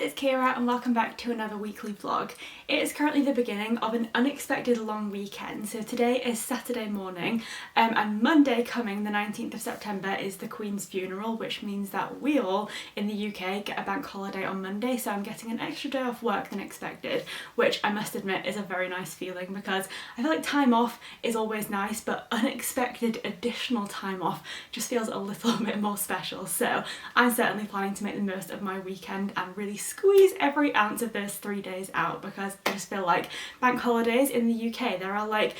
it's Kira and welcome back to another weekly vlog. It is currently the beginning of an unexpected long weekend, so today is Saturday morning and Monday coming, the 19th of September, is the Queen's funeral, which means that we all in the UK get a bank holiday on Monday, so I'm getting an extra day off work than expected, which I must admit is a very nice feeling because I feel like time off is always nice, but unexpected additional time off just feels a little bit more special. So I'm certainly planning to make the most of my weekend and really squeeze every ounce of those 3 days out, because I just feel like bank holidays in the UK, there are like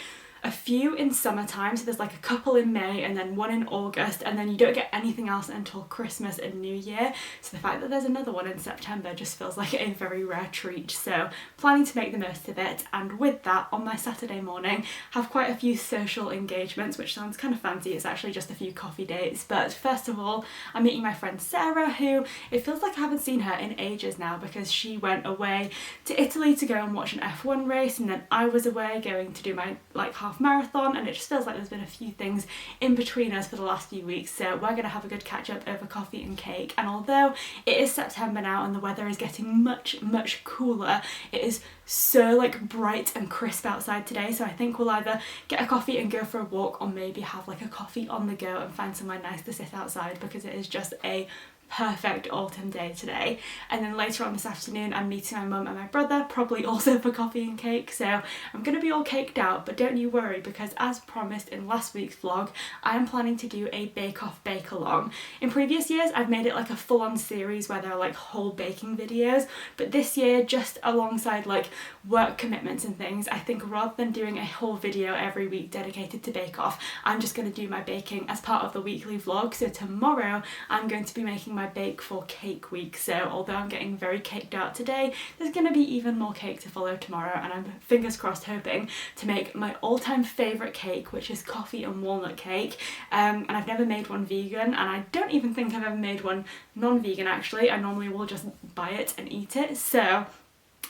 a few in summertime, so there's like a couple in May and then one in August, and then you don't get anything else until Christmas and New Year, so the fact that there's another one in September just feels like a very rare treat. So planning to make the most of it, and with that, on my Saturday morning have quite a few social engagements, which sounds kind of fancy. It's actually just a few coffee dates, but first of all I'm meeting my friend Sarah, who it feels like I haven't seen her in ages now because she went away to Italy to go and watch an F1 race, and then I was away going to do my like half marathon, and it just feels like there's been a few things in between us for the last few weeks, so we're going to have a good catch up over coffee and cake. And although it is September now and the weather is getting much cooler, it is so like bright and crisp outside today, so I think we'll either get a coffee and go for a walk, or maybe have like a coffee on the go and find somewhere nice to sit outside, because it is just a perfect autumn day today. And then later on this afternoon I'm meeting my mum and my brother, probably also for coffee and cake, so I'm going to be all caked out, but don't you worry, because as promised in last week's vlog, I am planning to do a Bake Off bake along. In previous years I've made it like a full-on series where there are like whole baking videos, but this year, just alongside like work commitments and things, I think rather than doing a whole video every week dedicated to Bake Off, I'm just going to do my baking as part of the weekly vlog. So tomorrow I'm going to be making my bake for cake week, so although I'm getting very caked out today, there's going to be even more cake to follow tomorrow, and I'm fingers crossed hoping to make my all-time favourite cake, which is coffee and walnut cake. And I've never made one vegan, and I don't even think I've ever made one non-vegan actually. I normally will just buy it and eat it, so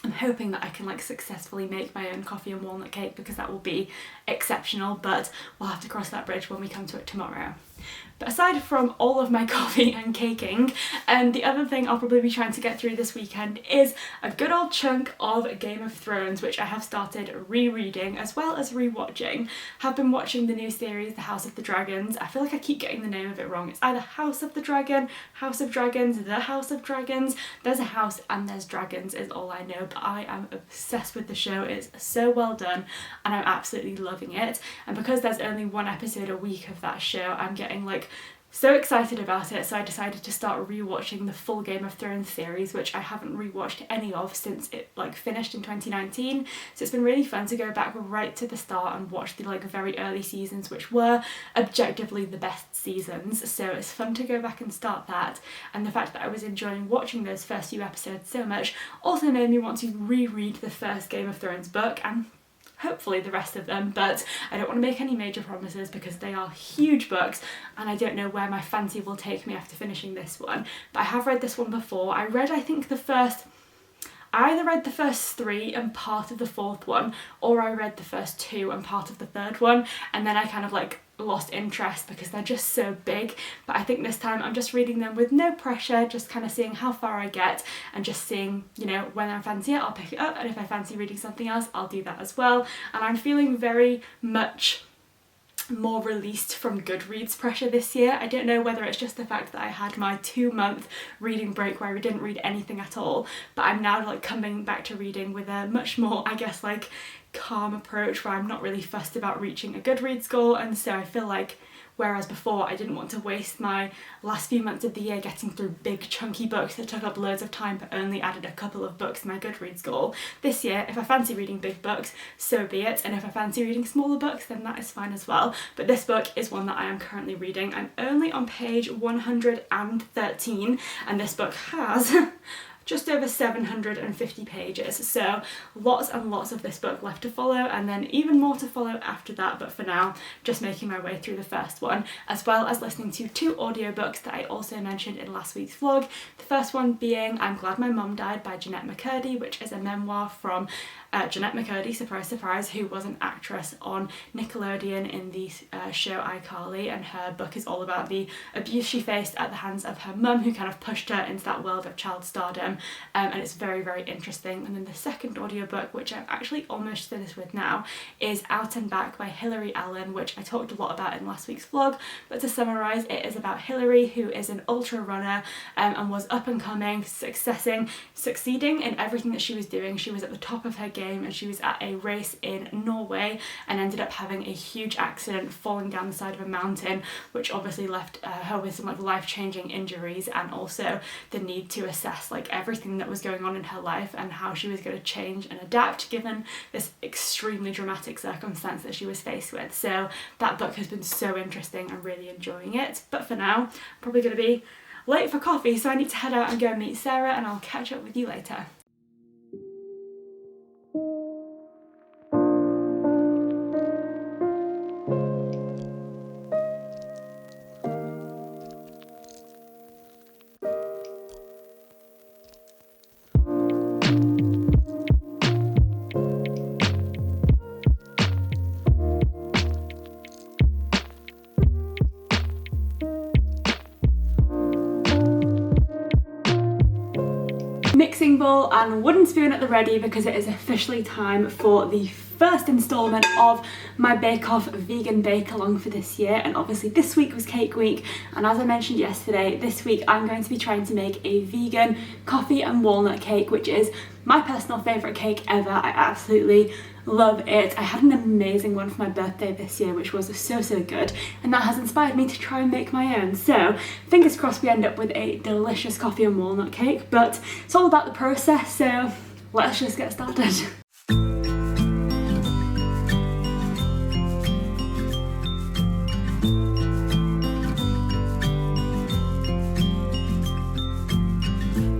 I'm hoping that I can like successfully make my own coffee and walnut cake, because that will be exceptional, but we'll have to cross that bridge when we come to it tomorrow. But aside from all of my coffee and caking, the other thing I'll probably be trying to get through this weekend is a good old chunk of Game of Thrones, which I have started rereading as well as rewatching. Have been watching the new series, The House of the Dragons. I feel like I keep getting the name of it wrong. It's either House of the Dragon, House of Dragons, The House of Dragons. There's a house and there's dragons is all I know, but I am obsessed with the show. It's so well done and I'm absolutely loving it. And because there's only one episode a week of that show, I'm getting like so excited about it, so I decided to start rewatching the full Game of Thrones series, which I haven't rewatched any of since it like finished in 2019. So it's been really fun to go back right to the start and watch the like very early seasons, which were objectively the best seasons. So it's fun to go back and start that, and the fact that I was enjoying watching those first few episodes so much also made me want to reread the first Game of Thrones book, and hopefully the rest of them, but I don't want to make any major promises because they are huge books and I don't know where my fancy will take me after finishing this one. But I have read this one before. I either read the first 3 and part of the 4th one, or I read the first 2 and part of the 3rd one, and then I kind of like lost interest because they're just so big. But I think this time I'm just reading them with no pressure, just kind of seeing how far I get and just seeing, you know, when I fancy it I'll pick it up, and if I fancy reading something else I'll do that as well. And I'm feeling very much more released from Goodreads pressure this year. I don't know whether it's just the fact that I had my 2-month reading break where I didn't read anything at all, but I'm now like coming back to reading with a much more, I guess, like calm approach where I'm not really fussed about reaching a Goodreads goal. And so I feel like whereas before I didn't want to waste my last few months of the year getting through big chunky books that took up loads of time but only added a couple of books to my Goodreads goal, this year if I fancy reading big books, so be it, and if I fancy reading smaller books then that is fine as well. But this book is one that I am currently reading. I'm only on page 113 and this book has just over 750 pages, so lots and lots of this book left to follow, and then even more to follow after that. But for now, just making my way through the first one, as well as listening to 2 audiobooks that I also mentioned in last week's vlog. The first one being I'm Glad My Mum Died by Jennette McCurdy, which is a memoir from Jeanette McCurdy, surprise, surprise, who was an actress on Nickelodeon in the show iCarly, and her book is all about the abuse she faced at the hands of her mum, who kind of pushed her into that world of child stardom, and it's very, very interesting. And then the second audiobook, which I'm actually almost finished with now, is Out and Back by Hilary Allen, which I talked a lot about in last week's vlog, but to summarise, it is about Hilary, who is an ultra runner and was up and coming, succeeding in everything that she was doing. She was at the top of her game, and she was at a race in Norway and ended up having a huge accident, falling down the side of a mountain, which obviously left her with some like life-changing injuries, and also the need to assess like everything that was going on in her life and how she was going to change and adapt given this extremely dramatic circumstance that she was faced with. So that book has been so interesting. I'm really enjoying it, but for now I'm probably going to be late for coffee, so I need to head out and go and meet Sarah, and I'll catch up with you later. Mixing bowl and wooden spoon at the ready, because it is officially time for the first instalment of my Bake Off vegan bake along for this year. And obviously this week was cake week, and as I mentioned yesterday, this week I'm going to be trying to make a vegan coffee and walnut cake, which is my personal favourite cake ever. I absolutely love it. I had an amazing one for my birthday this year, which was so good, and that has inspired me to try and make my own. So fingers crossed we end up with a delicious coffee and walnut cake, but it's all about the process, so let's just get started.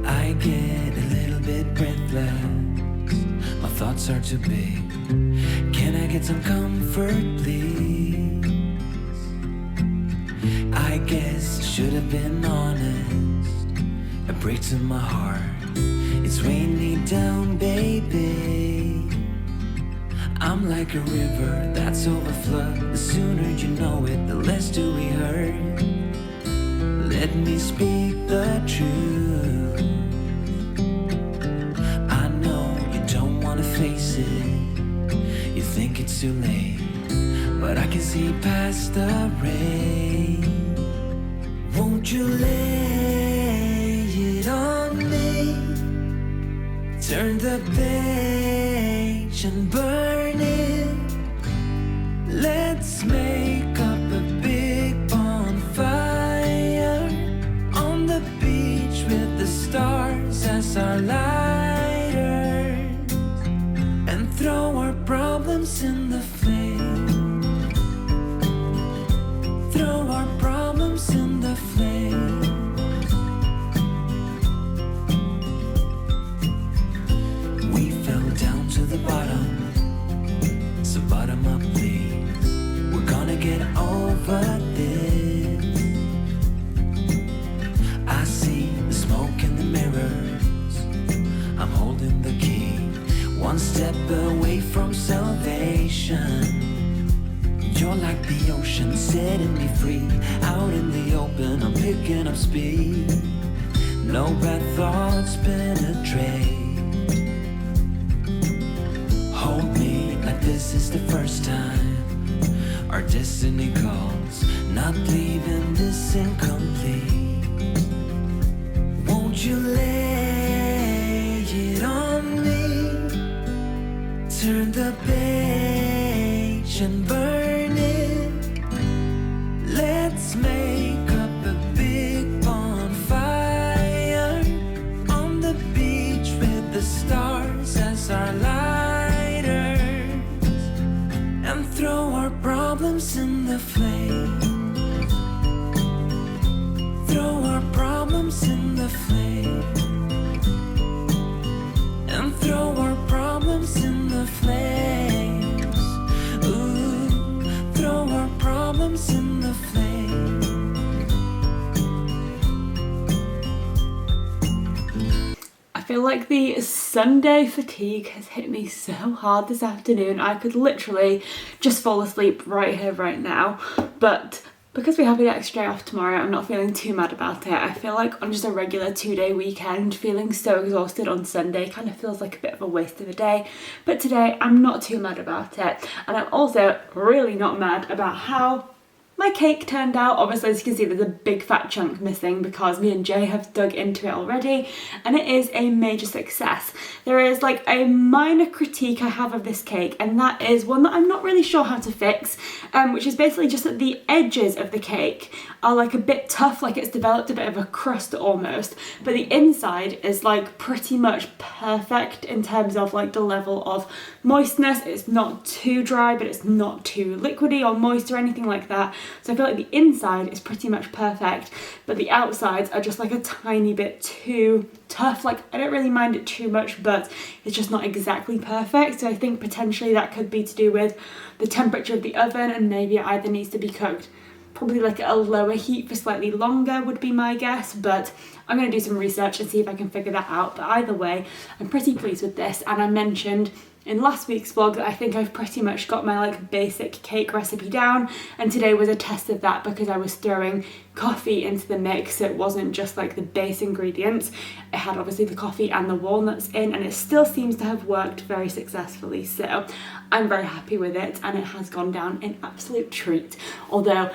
I get a little bit breathless, my thoughts are too big. Can I get some comfort, please? I guess I should have been honest. A break to my heart, it's weighing me down, baby. I'm like a river that's overflowed. The sooner you know it, the less do we hurt. Let me speak the truth. I know you don't wanna face it, you think it's too late, but I can see past the rain. Won't you lay it on me? Turn the page and burn it. Let's make up a big bonfire on the beach with the stars as our lighters, and throw our problems in the flame. Throw our problems in the flame. We fell down to the bottom, so bottom up please. We're gonna get over this. I see the smoke in the mirrors, I'm holding the key, one step away from salvation. You're like the ocean, setting me free. Out in the open, I'm picking up speed. No bad thoughts penetrate. Hold me like this is the first time. Our destiny calls, not leaving this incomplete. Won't you lay it on me? Turn the page and burn it. Let's make up a big bonfire on the beach with the stars as our lighters, and throw our problems in the flame. Throw our problems in the flame. feel like the Sunday fatigue has hit me so hard this afternoon. I could literally just fall asleep right here, right now. But because we have the extra day off tomorrow, I'm not feeling too mad about it. I feel like on just a regular 2-day weekend, feeling so exhausted on Sunday kind of feels like a bit of a waste of a day. But today, I'm not too mad about it. And I'm also really not mad about how my cake turned out. Obviously, as you can see, there's a big fat chunk missing because me and Jay have dug into it already, and it is a major success. There is like a minor critique I have of this cake, and that is one that I'm not really sure how to fix, which is basically just that the edges of the cake are like a bit tough, like it's developed a bit of a crust almost, but the inside is like pretty much perfect in terms of like the level of moistness. It's not too dry, but it's not too liquidy or moist or anything like that. So I feel like the inside is pretty much perfect, but the outsides are just like a tiny bit too tough. Like I don't really mind it too much, but it's just not exactly perfect. So I think potentially that could be to do with the temperature of the oven, and maybe it either needs to be cooked probably like at a lower heat for slightly longer would be my guess, but I'm going to do some research and see if I can figure that out. But either way, I'm pretty pleased with this, and I mentioned in last week's vlog that I think I've pretty much got my like basic cake recipe down, and today was a test of that because I was throwing coffee into the mix, so it wasn't just like the base ingredients. It had obviously the coffee and the walnuts in, and it still seems to have worked very successfully, so I'm very happy with it, and it has gone down an absolute treat. Although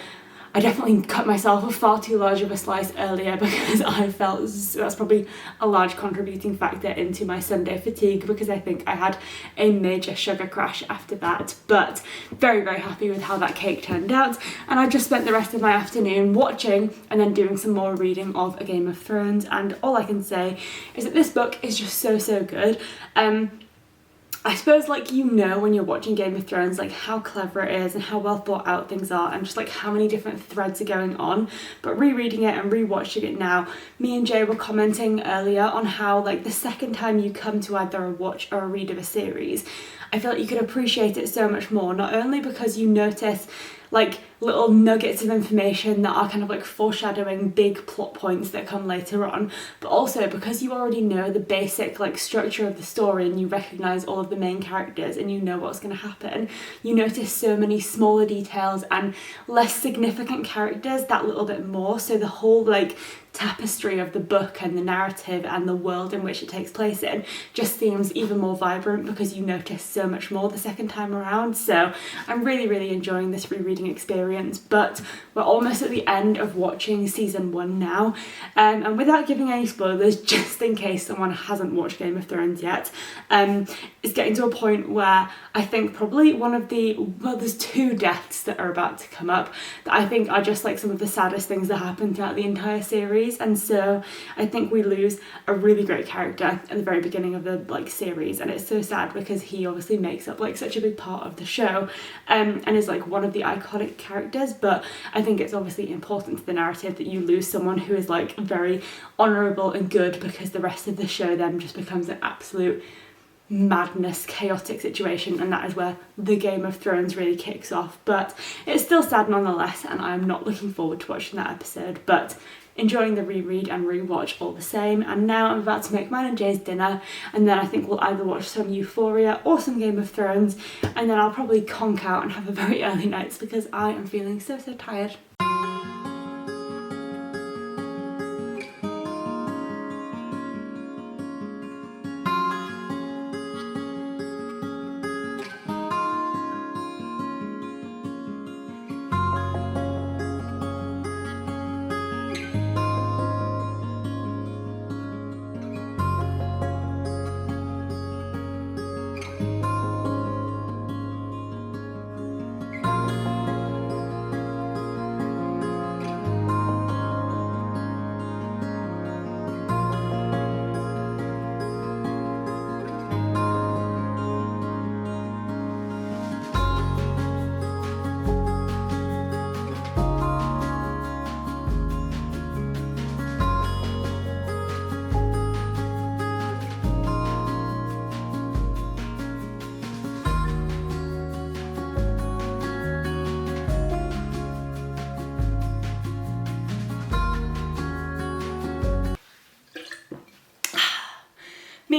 I definitely cut myself a far too large of a slice earlier because I felt that's probably a large contributing factor into my Sunday fatigue, because I think I had a major sugar crash after that. But very, very happy with how that cake turned out, and I just spent the rest of my afternoon watching and then doing some more reading of A Game of Thrones, and all I can say is that this book is just so, so good. I suppose, like, you know, when you're watching Game of Thrones, like how clever it is and how well thought out things are, and just like how many different threads are going on. But rereading it and rewatching it now, me and Jay were commenting earlier on how like the second time you come to either a watch or a read of a series, I feel like you could appreciate it so much more, not only because you notice like little nuggets of information that are kind of like foreshadowing big plot points that come later on, but also because you already know the basic like structure of the story and you recognize all of the main characters and you know what's going to happen. You notice so many smaller details and less significant characters that little bit more, so the whole like tapestry of the book and the narrative and the world in which it takes place in just seems even more vibrant because you notice so much more the second time around. So I'm really, really enjoying this rereading experience. But we're almost at the end of watching season 1 now, and without giving any spoilers, just in case someone hasn't watched Game of Thrones yet, it's getting to a point where I think probably one of the, well, there's 2 deaths that are about to come up that I think are just like some of the saddest things that happen throughout the entire series. And so I think we lose a really great character at the very beginning of the like series, and it's so sad because he obviously makes up like such a big part of the show, and is like one of the iconic characters. But I think it's obviously important to the narrative that you lose someone who is like very honourable and good, because the rest of the show then just becomes an absolute madness, chaotic situation, and that is where the Game of Thrones really kicks off. But it's still sad nonetheless, and I'm not looking forward to watching that episode, but enjoying the reread and rewatch all the same. And now I'm about to make mine and Jay's dinner, and then I think we'll either watch some Euphoria or some Game of Thrones, and then I'll probably conk out and have a very early night because I am feeling so, so tired.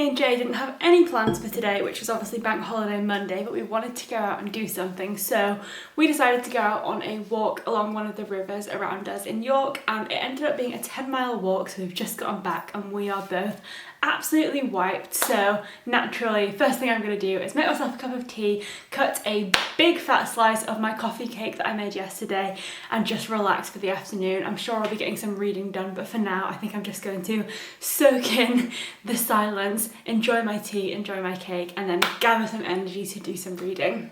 and Jay didn't have any plans for today, which was obviously Bank Holiday Monday, but we wanted to go out and do something, so we decided to go out on a walk along one of the rivers around us in York, and it ended up being a 10-mile walk, so we've just gotten back and we are both absolutely wiped. So naturally, first thing I'm going to do is make myself a cup of tea, cut a big fat slice of my coffee cake that I made yesterday, and just relax for the afternoon. I'm sure I'll be getting some reading done, but for now I think I'm just going to soak in the silence, enjoy my tea, enjoy my cake, and then gather some energy to do some reading.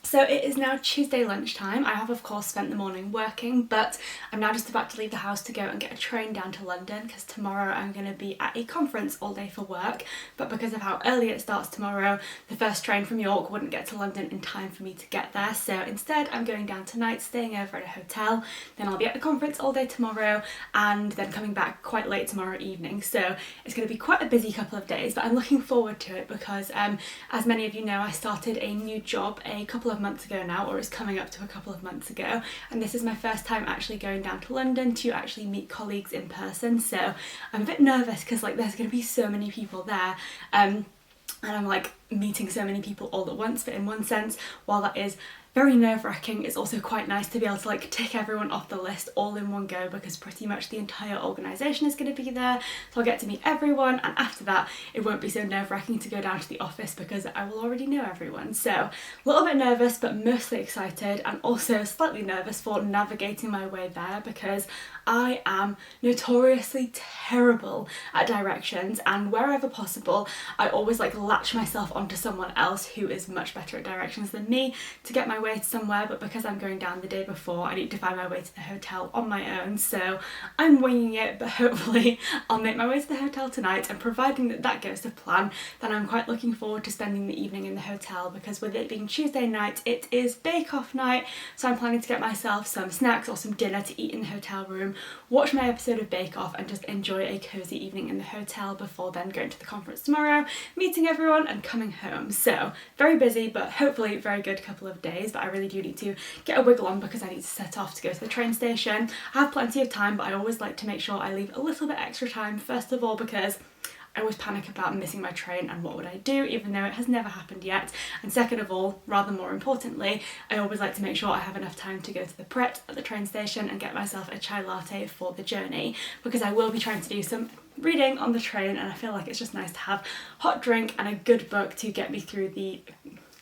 So it is now Tuesday lunchtime. I have of course spent the morning working, but I'm now just about to leave the house to go and get a train down to London, because tomorrow I'm going to be at a conference all day for work, but because of how early it starts tomorrow, the first train from York wouldn't get to London in time for me to get there, so instead I'm going down tonight, staying over at a hotel, then I'll be at the conference all day tomorrow, and then coming back quite late tomorrow evening. So it's going to be quite a busy couple of days, but I'm looking forward to it because as many of you know, I started a new job a couple of months ago now, or it's coming up to a couple of months ago, and this is my first time actually going down to London to actually meet colleagues in person, so I'm a bit nervous because like there's going to be so many people there, and I'm like meeting so many people all at once, but in one sense, while that is very nerve-wracking, it's also quite nice to be able to like tick everyone off the list all in one go, because pretty much the entire organisation is going to be there, so I'll get to meet everyone, and after that it won't be so nerve-wracking to go down to the office because I will already know everyone. So a little bit nervous but mostly excited, and also slightly nervous for navigating my way there because I am notoriously terrible at directions, and wherever possible I always like latch myself onto someone else who is much better at directions than me to get my way to somewhere, but because I'm going down the day before I need to find my way to the hotel on my own, so I'm winging it, but hopefully I'll make my way to the hotel tonight, and providing that that goes to plan, then I'm quite looking forward to spending the evening in the hotel, because with it being Tuesday night it is Bake Off night, so I'm planning to get myself some snacks or some dinner to eat in the hotel room, watch my episode of Bake Off and just enjoy a cosy evening in the hotel before then going to the conference tomorrow, meeting everyone and coming home. So very busy, but hopefully very good couple of days, but I really do need to get a wiggle on because I need to set off to go to the train station. I have plenty of time, but I always like to make sure I leave a little bit extra time, first of all because I always panic about missing my train and what would I do, even though it has never happened yet. And second of all, rather more importantly, I always like to make sure I have enough time to go to the Pret at the train station and get myself a chai latte for the journey, because I will be trying to do some reading on the train, and I feel like it's just nice to have hot drink and a good book to get me through the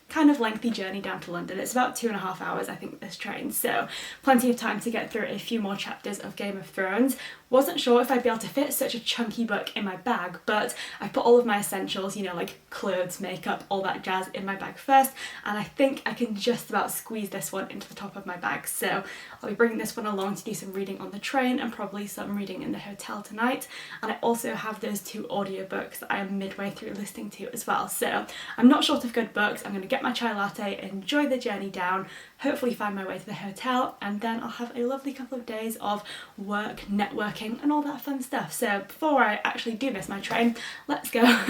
kind of lengthy journey down to London. It's about 2.5 hours, I think, this train, so plenty of time to get through a few more chapters of Game of Thrones. Wasn't sure if I'd be able to fit such a chunky book in my bag, but I put all of my essentials, you know, like clothes, makeup, all that jazz in my bag first, and I think I can just about squeeze this one into the top of my bag, so I'll be bringing this one along to do some reading on the train and probably some reading in the hotel tonight. And I also have those 2 audiobooks that I am midway through listening to as well, so I'm not short of good books. I'm going to get my chai latte, enjoy the journey down, hopefully find my way to the hotel, and then I'll have a lovely couple of days of work, networking and all that fun stuff. So before I actually do miss my train, let's go.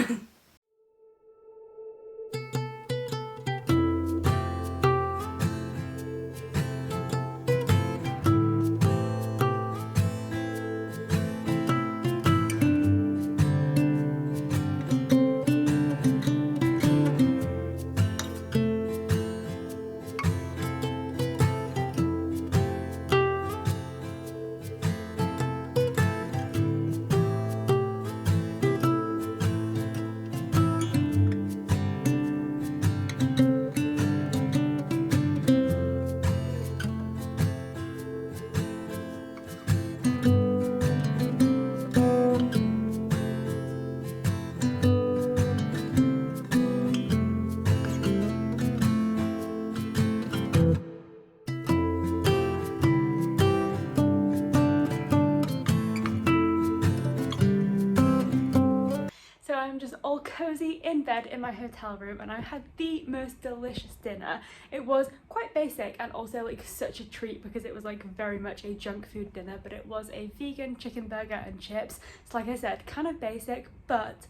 I'm just all cozy in bed in my hotel room, and I had the most delicious dinner. It was quite basic and also like such a treat because it was like very much a junk food dinner, but it was a vegan chicken burger and chips. So like I said, kind of basic, but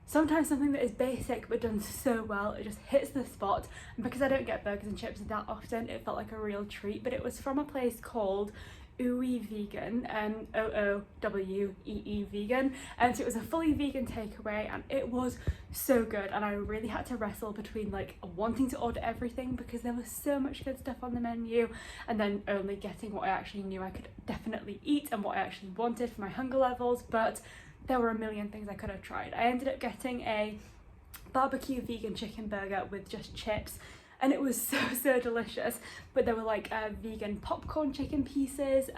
sometimes something that is basic but done so well, it just hits the spot. And because I don't get burgers and chips that often, it felt like a real treat. But it was from a place called Ooey Vegan, OOWEE Vegan, and so it was a fully vegan takeaway, and it was so good. And I really had to wrestle between like wanting to order everything because there was so much good stuff on the menu, and then only getting what I actually knew I could definitely eat and what I actually wanted for my hunger levels. But there were a million things I could have tried. I ended up getting a barbecue vegan chicken burger with just chips, and it was so delicious. But there were like vegan popcorn chicken pieces,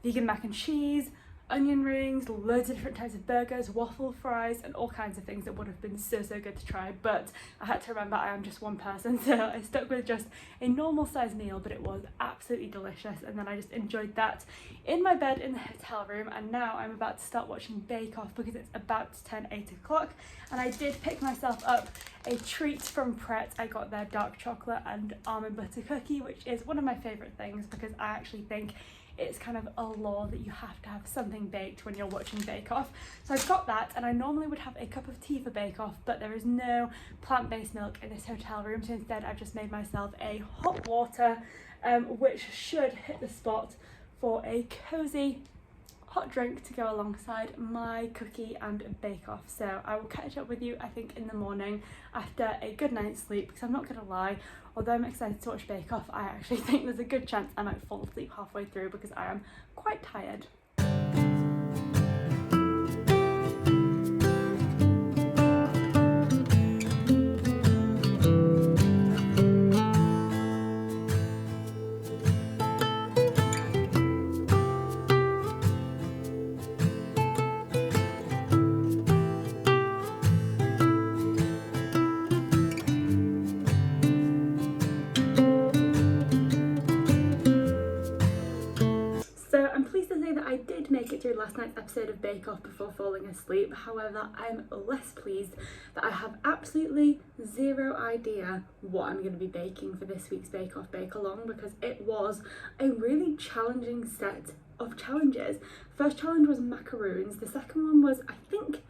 vegan mac and cheese, onion rings, loads of different types of burgers, waffle fries, and all kinds of things that would have been so good to try. But I had to remember I am just one person, so I stuck with just a normal size meal, but it was absolutely delicious. And then I just enjoyed that in my bed in the hotel room. And now I'm about to start watching Bake Off because it's about to turn 8 o'clock, and I did pick myself up a treat from Pret. I got their dark chocolate and almond butter cookie, which is one of my favourite things because I actually think it's kind of a law that you have to have something baked when you're watching Bake Off. So I've got that, and I normally would have a cup of tea for Bake Off, but there is no plant-based milk in this hotel room, so instead I've just made myself a hot water, which should hit the spot for a cosy hot drink to go alongside my cookie and Bake Off. So I will catch up with you, I think, in the morning after a good night's sleep, because I'm not gonna lie, although I'm excited to watch Bake Off, I actually think there's a good chance I might fall asleep halfway through because I am quite tired. I did make it through last night's episode of Bake Off before falling asleep. However, I'm less pleased that I have absolutely zero idea what I'm going to be baking for this week's Bake Off Bake Along, because it was a really challenging set of challenges. First challenge was macaroons. The second one was, I think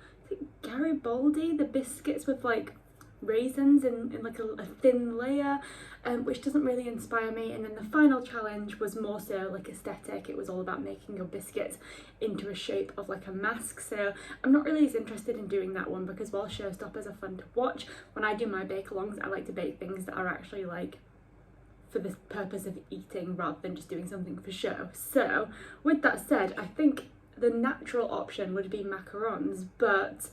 Garibaldi, the biscuits with like raisins in like a thin layer, which doesn't really inspire me. And then the final challenge was more so like aesthetic. It was all about making your biscuits into a shape of like a mask. So I'm not really as interested in doing that one, because while showstoppers are fun to watch, when I do my bake alongs, I like to bake things that are actually like for the purpose of eating rather than just doing something for show. So with that said, I think the natural option would be macarons, but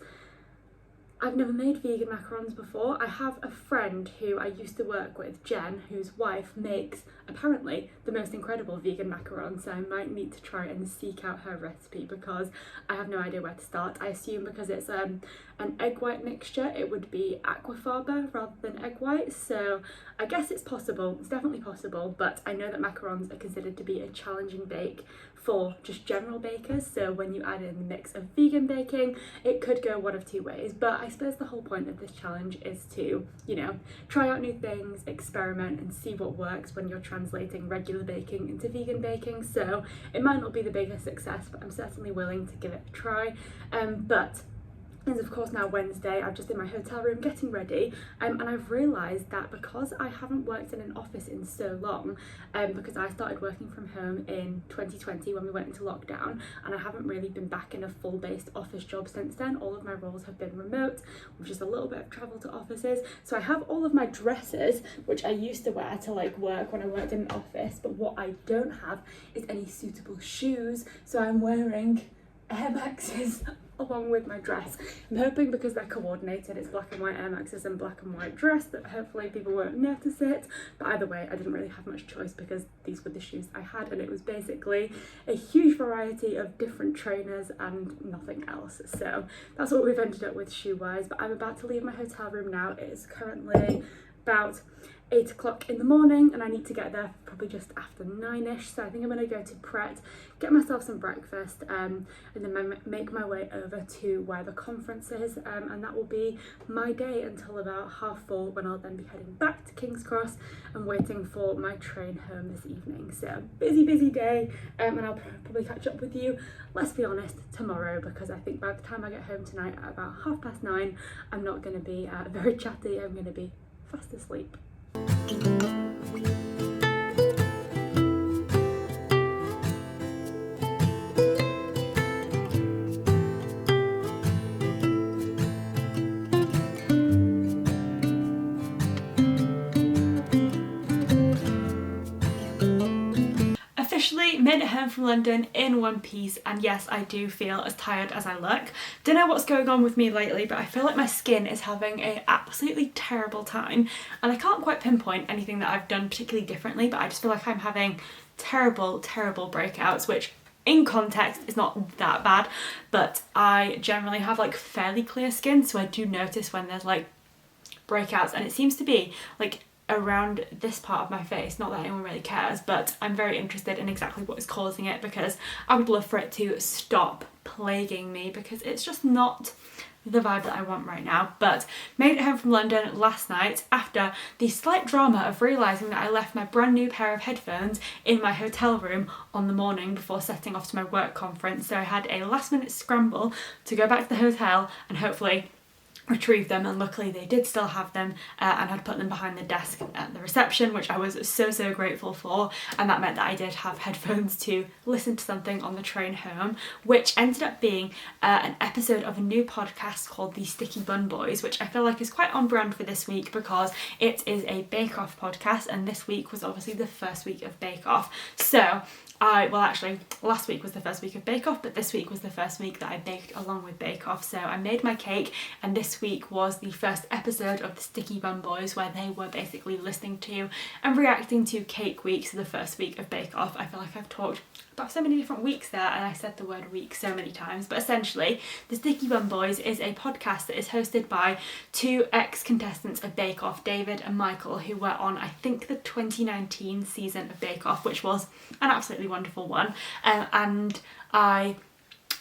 I've never made vegan macarons before. I have a friend who I used to work with, Jen, whose wife makes apparently the most incredible vegan macarons, so I might need to try and seek out her recipe because I have no idea where to start. I assume because it's an egg white mixture, it would be aquafaba rather than egg white, so I guess it's possible. It's definitely possible, but I know that macarons are considered to be a challenging bake for just general bakers, so when you add in the mix of vegan baking, it could go one of two ways. But I suppose the whole point of this challenge is to, you know, try out new things, experiment, and see what works when you're translating regular baking into vegan baking. So it might not be the biggest success, but I'm certainly willing to give it a try. But it's of course now Wednesday. I'm just in my hotel room getting ready, and I've realised that because I haven't worked in an office in so long, because I started working from home in 2020 when we went into lockdown, and I haven't really been back in a full-based office job since then. All of my roles have been remote, with just a little bit of travel to offices. So I have all of my dresses, which I used to wear to like work when I worked in an office, but what I don't have is any suitable shoes, so I'm wearing Air Maxes along with my dress. I'm hoping because they're coordinated, it's black and white Air Maxes and black and white dress, that hopefully people won't notice it. But either way, I didn't really have much choice because these were the shoes I had, and it was basically a huge variety of different trainers and nothing else. So that's what we've ended up with shoe wise. But I'm about to leave my hotel room now. It is currently about 8 o'clock in the morning, and I need to get there probably just after 9ish, so I think I'm going to go to Pret, get myself some breakfast, and then make my way over to where the conference is, and that will be my day until about 4:30, when I'll then be heading back to King's Cross and waiting for my train home this evening. So busy day, and I'll probably catch up with you, let's be honest, tomorrow, because I think by the time I get home tonight at about 9:30, I'm not going to be very chatty. I'm going to be fast asleep. Officially made it home from London in one piece, and yes, I do feel as tired as I look. Don't know what's going on with me lately, but I feel like my skin is having an absolutely terrible time, and I can't quite pinpoint anything that I've done particularly differently, but I just feel like I'm having terrible breakouts, which in context is not that bad, but I generally have like fairly clear skin, so I do notice when there's like breakouts, and it seems to be like around this part of my face. Not that anyone really cares, but I'm very interested in exactly what is causing it, because I would love for it to stop plaguing me, because it's just not the vibe that I want right now. But made it home from London last night after the slight drama of realising that I left my brand new pair of headphones in my hotel room on the morning before setting off to my work conference. So I had a last minute scramble to go back to the hotel and hopefully retrieve them, and luckily they did still have them, and I'd put them behind the desk at the reception, which I was so grateful for, and that meant that I did have headphones to listen to something on the train home, which ended up being an episode of a new podcast called The Sticky Bun Boys, which I feel like is quite on brand for this week because it is a Bake Off podcast, and this week was obviously the first week of Bake Off. So actually last week was the first week of Bake Off, but this week was the first week that I baked along with Bake Off. So I made my cake, and this week was the first episode of the Sticky Bun Boys, where they were basically listening to and reacting to Cake Week, so the first week of Bake Off. I feel like I've talked about so many different weeks there, and I said the word week so many times, but essentially the Sticky Bun Boys is a podcast that is hosted by two ex-contestants of Bake Off, David and Michael, who were on, I think, the 2019 season of Bake Off, which was an absolutely wonderful one, and I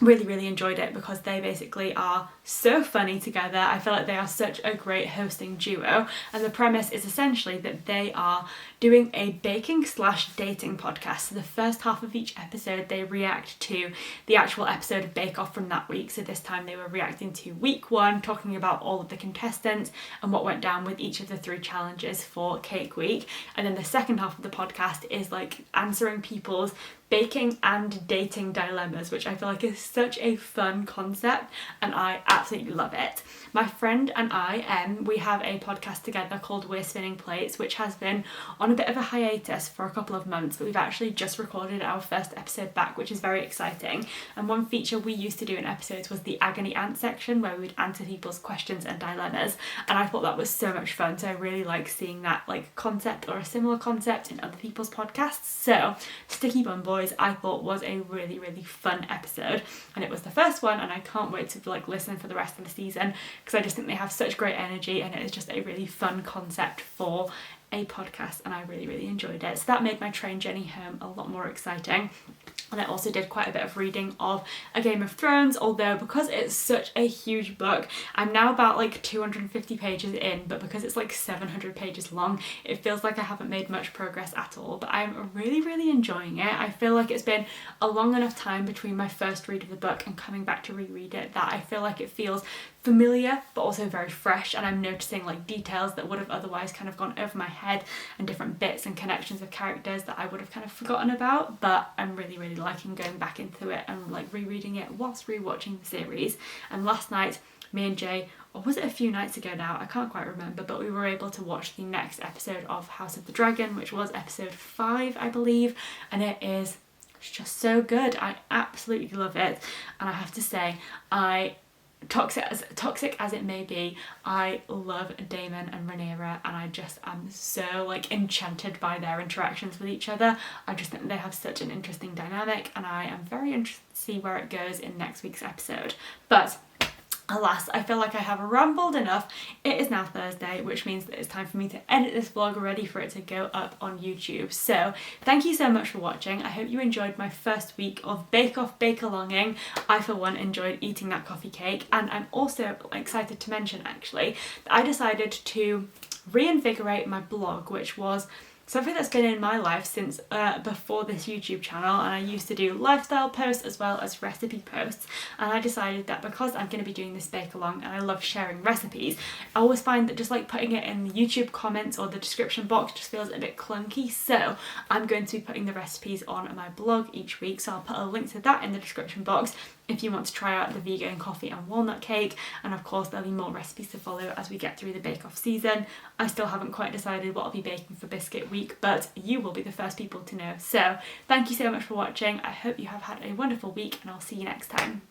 really enjoyed it because they basically are so funny together. I feel like they are such a great hosting duo, and the premise is essentially that they are doing a baking/dating podcast. So the first half of each episode they react to the actual episode of Bake Off from that week. So this time they were reacting to week 1, talking about all of the contestants and what went down with each of the 3 challenges for Cake Week, and then the second half of the podcast is like answering people's baking and dating dilemmas, which I feel like is such a fun concept, and I absolutely love it. My friend and I, we have a podcast together called We're Spinning Plates, which has been on a bit of a hiatus for a couple of months, but we've actually just recorded our first episode back, which is very exciting. And one feature we used to do in episodes was the agony aunt section, where we would answer people's questions and dilemmas, and I thought that was so much fun. So I really like seeing that like concept or a similar concept in other people's podcasts. So Sticky Bun Boys I thought was a really fun episode, and it was the first one, and I can't wait to like listen for the rest of the season, because I just think they have such great energy, and it is just a really fun concept for a podcast, and I really enjoyed it. So that made my train journey home a lot more exciting. And I also did quite a bit of reading of A Game of Thrones, although because it's such a huge book, I'm now about like 250 pages in, but because it's like 700 pages long, it feels like I haven't made much progress at all. But I'm really enjoying it. I feel like it's been a long enough time between my first read of the book and coming back to reread it that I feel like it feels familiar but also very fresh, and I'm noticing like details that would have otherwise kind of gone over my head, and different bits and connections of characters that I would have kind of forgotten about. But I'm really liking going back into it and like rereading it whilst rewatching the series. And last night me and Jay, or was it a few nights ago now, I can't quite remember, but we were able to watch the next episode of House of the Dragon, which was episode 5 I believe, and it's just so good. I absolutely love it, and I have to say, toxic as it may be, I love Daemon and Rhaenyra, and I just am so like enchanted by their interactions with each other. I just think they have such an interesting dynamic, and I am very interested to see where it goes in next week's episode. But Alas, I feel like I have rambled enough. It is now Thursday, which means that it's time for me to edit this vlog ready for it to go up on YouTube. So thank you so much for watching. I hope you enjoyed my first week of Bake Off Bake-alonging. I for one enjoyed eating that coffee cake, and I'm also excited to mention actually that I decided to reinvigorate my blog, which was something that's been in my life since before this YouTube channel, and I used to do lifestyle posts as well as recipe posts, and I decided that because I'm going to be doing this bake along and I love sharing recipes, I always find that just like putting it in the YouTube comments or the description box just feels a bit clunky, so I'm going to be putting the recipes on my blog each week, so I'll put a link to that in the description box if you want to try out the vegan coffee and walnut cake, and of course there'll be more recipes to follow as we get through the bake-off season. I still haven't quite decided what I'll be baking for biscuit week, but you will be the first people to know. So thank you so much for watching. I hope you have had a wonderful week, and I'll see you next time.